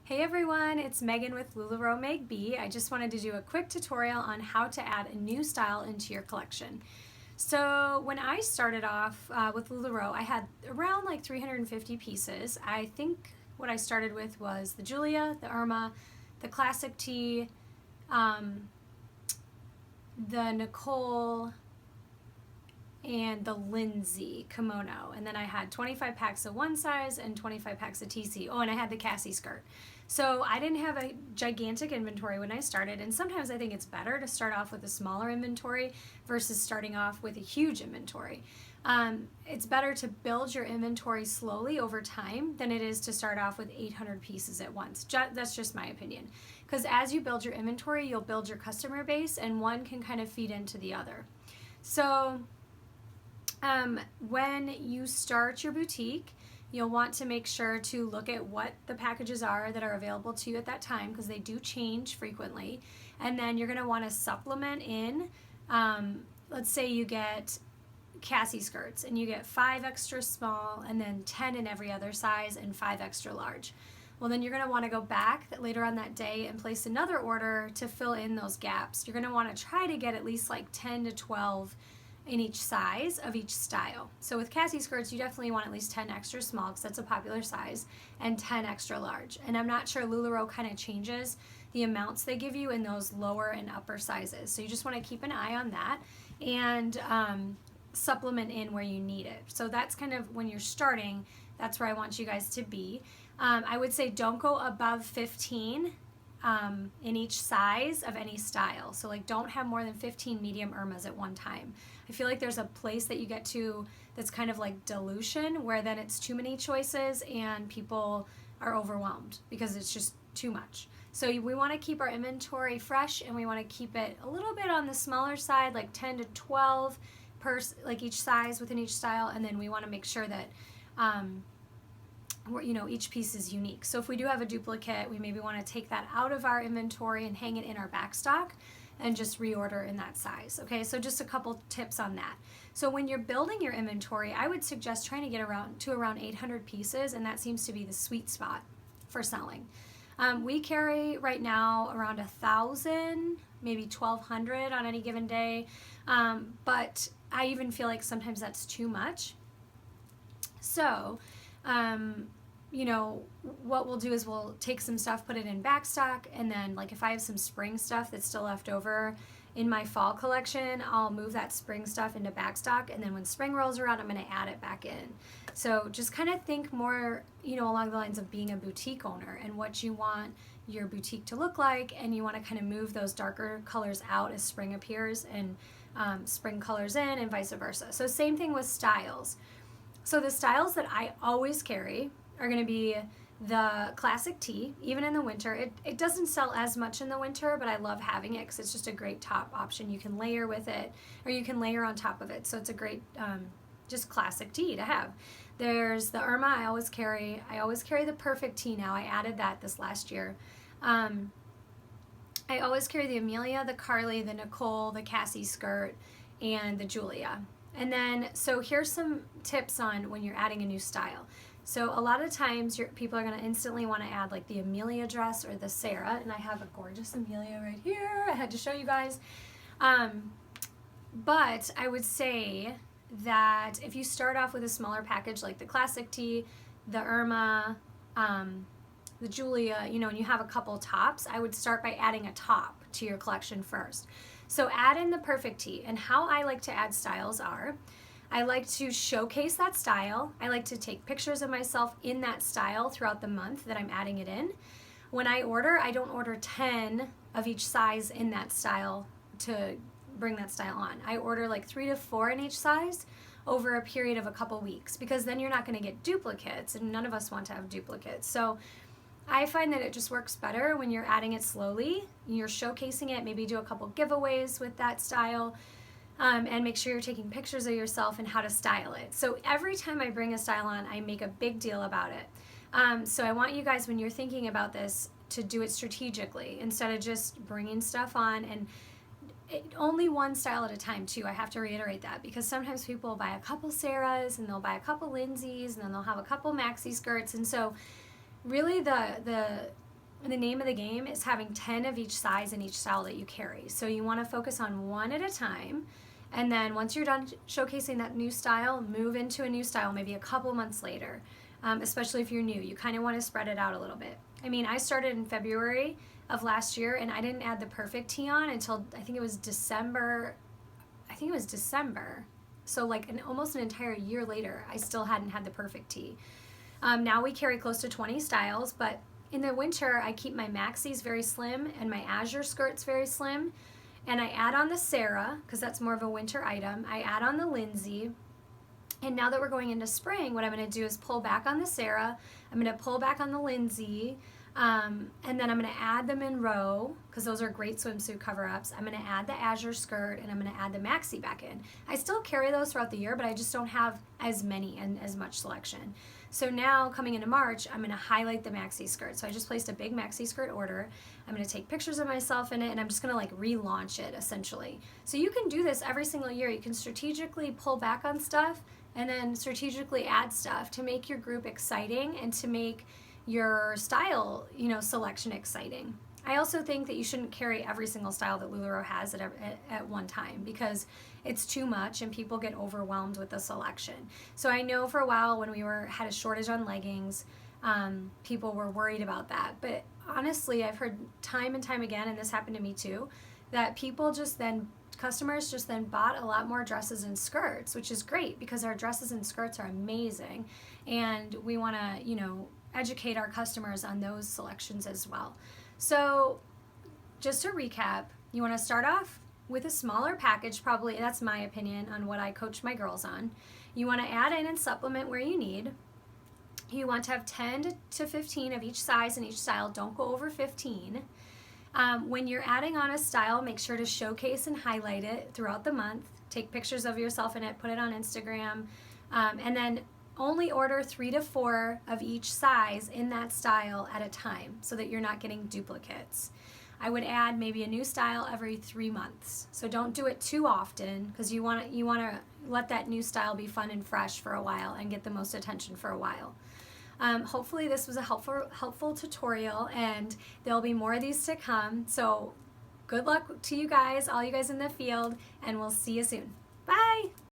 Hey everyone, it's Megan with LuLaRoe Meg B. I just wanted to do a quick tutorial on how to add a new style into your collection. So when I started off with LuLaRoe, I had around like 350 pieces. I think what I started with was the Julia, the Irma, the Classic Tee, the Nicole, and the Lindsay kimono. And then I had 25 packs of one size and 25 packs of TC. Oh, and I had the Cassie skirt. So I didn't have a gigantic inventory when I started, and sometimes I think it's better to start off with a smaller inventory versus starting off with a huge inventory. It's better to build your inventory slowly over time than it is to start off with 800 pieces at once. That's just my opinion. Because as you build your inventory, you'll build your customer base, and one can kind of feed into the other. So when you start your boutique, you'll want to make sure to look at what the packages are that are available to you at that time, because they do change frequently. And then you're going to want to supplement in, let's say you get Cassie skirts and you get 5 extra small and then 10 in every other size and 5 extra large. Well, then you're going to want to go back later on that day and place another order to fill in those gaps. You're going to want to try to get at least like 10 to 12 in each size of each style. So with Cassie skirts, you definitely want at least 10 extra small because that's a popular size, and 10 extra large. And I'm not sure, LuLaRoe kind of changes the amounts they give you in those lower and upper sizes. So you just want to keep an eye on that and supplement in where you need it. So that's kind of when you're starting, that's where I want you guys to be. I would say don't go above 15 in each size of any style. So like don't have more than 15 medium Irmas at one time. I feel like there's a place that you get to that's kind of like dilution, where then it's too many choices and people are overwhelmed because it's just too much. So we want to keep our inventory fresh, and we want to keep it a little bit on the smaller side, like 10 to 12 per like each size within each style, and then we want to make sure that each piece is unique. So if we do have a duplicate, we maybe want to take that out of our inventory and hang it in our back stock and just reorder in that size. Okay, so just a couple tips on that. So when you're building your inventory, I would suggest trying to get around 800 pieces, and that seems to be the sweet spot for selling. We carry right now around 1,000, maybe 1,200 on any given day, but I even feel like sometimes that's too much. So what we'll do is we'll take some stuff, put it in back stock, and then like if I have some spring stuff that's still left over in my fall collection, I'll move that spring stuff into back stock, and then when spring rolls around, I'm going to add it back in. So just kind of think more, along the lines of being a boutique owner and what you want your boutique to look like, and you want to kind of move those darker colors out as spring appears and spring colors in, and vice versa. So same thing with styles. So the styles that I always carry are going to be the Classic Tee, even in the winter. It doesn't sell as much in the winter, but I love having it because it's just a great top option. You can layer with it, or you can layer on top of it. So it's a great just classic tee to have. There's the Irma I always carry. I always carry the Perfect Tee now. I added that this last year. I always carry the Amelia, the Carly, the Nicole, the Cassie skirt, and the Julia. And then, so here's some tips on when you're adding a new style. So a lot of times people are going to instantly want to add like the Amelia dress or the Sarah, and I have a gorgeous Amelia right here. I had to show you guys. But I would say that if you start off with a smaller package like the Classic Tee, the Irma, the Julia, and you have a couple tops, I would start by adding a top to your collection first. So add in the Perfect Tee, and how I like to add styles are, I like to showcase that style. I like to take pictures of myself in that style throughout the month that I'm adding it in. When I order, I don't order 10 of each size in that style to bring that style on. I order like 3 to 4 in each size over a period of a couple weeks, because then you're not going to get duplicates, and none of us want to have duplicates. So I find that it just works better when you're adding it slowly. You're showcasing it, maybe do a couple giveaways with that style, and make sure you're taking pictures of yourself and how to style it. So every time I bring a style on, I make a big deal about it. So I want you guys, when you're thinking about this, to do it strategically instead of just bringing stuff on, and only one style at a time too. I have to reiterate that, because sometimes people will buy a couple Sarahs and they'll buy a couple Lindsays and then they'll have a couple maxi skirts, and so really the the name of the game is having 10 of each size in each style that you carry. So you want to focus on one at a time. And then once you're done showcasing that new style, move into a new style maybe a couple months later, especially if you're new. You kind of want to spread it out a little bit. I mean, I started in February of last year, and I didn't add the perfect tee on until I think it was December. So like almost an entire year later, I still hadn't had the perfect tee. Now we carry close to 20 styles, but in the winter, I keep my maxis very slim and my azure skirts very slim. And I add on the Sarah, because that's more of a winter item. I add on the Lindsay. And now that we're going into spring, what I'm going to do is pull back on the Sarah. I'm going to pull back on the Lindsay. And then I'm going to add the Monroe, because those are great swimsuit cover-ups. I'm going to add the azure skirt, and I'm going to add the maxi back in. I still carry those throughout the year, but I just don't have as many and as much selection. So now, coming into March, I'm going to highlight the maxi skirt. So I just placed a big maxi skirt order. I'm going to take pictures of myself in it, and I'm just going to like relaunch it, essentially. So you can do this every single year. You can strategically pull back on stuff and then strategically add stuff to make your group exciting and to make your style, selection exciting. I also think that you shouldn't carry every single style that LuLaRoe has at one time, because it's too much and people get overwhelmed with the selection. So I know for a while when we had a shortage on leggings, people were worried about that. But honestly, I've heard time and time again, and this happened to me too, that customers just then bought a lot more dresses and skirts, which is great because our dresses and skirts are amazing, and we want to, educate our customers on those selections as well. So just to recap, you want to start off with a smaller package, probably. That's my opinion on what I coach my girls on. You want to add in and supplement where you need. You want to have 10 to 15 of each size and each style. Don't go over 15. When you're adding on a style, make sure to showcase and highlight it throughout the month. Take pictures of yourself in it, put it on Instagram, and then only order 3 to 4 of each size in that style at a time so that you're not getting duplicates. I would add maybe a new style every 3 months. So don't do it too often, because you want to let that new style be fun and fresh for a while and get the most attention for a while. Hopefully this was a helpful tutorial, and there'll be more of these to come. So good luck to you guys, all you guys in the field, and we'll see you soon.